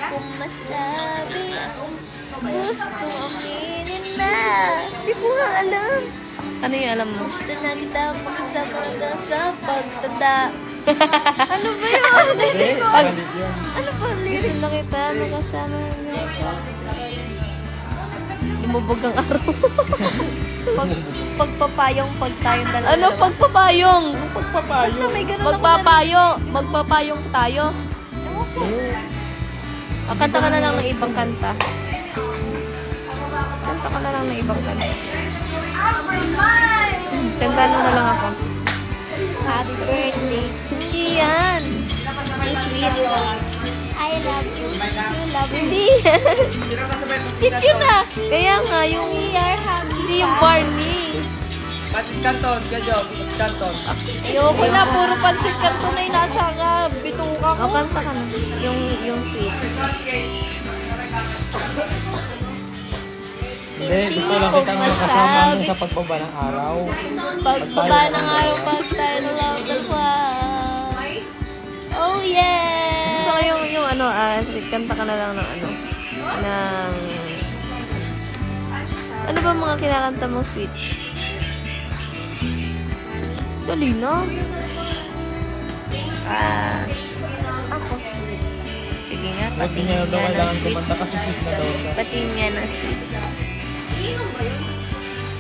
kong masabi. Gusto aminin na. Di ko nga alam. Ano yung alam mo? Gusto na kita makasama hanggang sa pagtanda. Ano ba yun? Ano ba? Gusto na kita makasama hanggang sa... Lumubog ang araw. Pagpapayong pag tayong dalawa. Ano pagpapayong? Basta may ganun Magpapayong tayo. Kanta ka na lang ng ibang kanta. Kanta ka na lang ng ibang kanta. Kantahan mo na lang ako. Happy birthday. Hindi yan. You sweet. I love you. You love me. Hindi yan. Sweet yun ah. Kaya nga, yung... We are happy. Hindi yung Barney. Pansit Canton, gadyo, Pansit Canton. Ayoko na, puro pansit kanto na yung nasa bituka ko. O, kanta ka na. Yung sweet. Hindi, gusto lang kita makasama nung sa pagbaba ng araw. Pagbaba ng araw, pag tayo ng dalawa. Oh yeah! So, yung ano, sweet, kanta ka na lang ng ano, ng... Ano ba mga kinakanta mo, sweet? Dali na. Ako sweet. Sige nga, Huwag patingin niya daw nga ng kailangan sweet. kumanta kasi sweet na daw siya. Patingin nga ng sweet.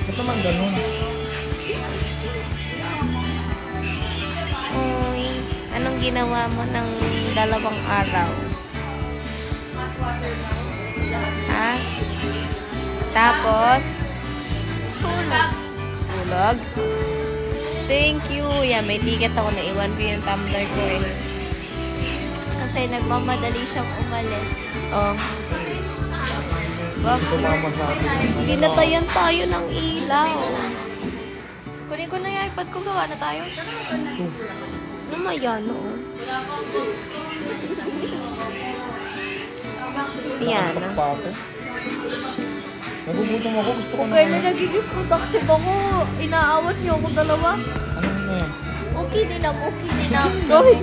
Ba't naman ganun? Uy, anong ginawa mo ng 2 araw? Ha? Tapos? Tulog? Thank you. Yan, may ticket ako na iwan ko yung tumbler ko eh. Kasi nagmamadali siyang umalis. Oh. Bakit? Sumama sa akin. Pinatayan tayo ng ilaw. Kunin ko na yung iPad ko, gawa na tayo. Ano mayan, oh? Yan. Pato. Nagugutom ako, gusto ko Kung na. kailan nagiging productive ako, inaawat niyo ako dalawa. Ano na yan? Okay din ako, okay din ako. Uy!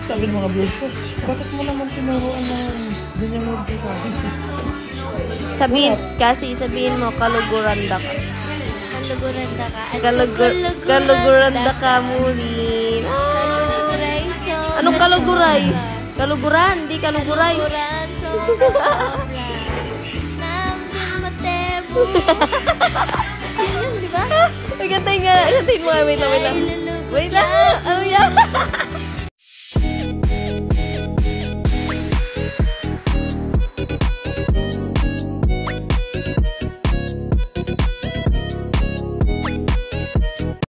Sabi ng mga viewers ko, bakit mo naman tinuruan na ganyan mo sa sabi? Sabihin mo, kaluguranda ka. Kaluguranda ka. At Kaluguranda ka, Murin. Kaluguray, so... Anong kaluguray? Kaluguran, di kaluguray. Kaluguran, so... Sobra. Namdin matebo. Yun, di ba? Ay, kantayin mo nga. Wait lang. Wait lang. Ano yan?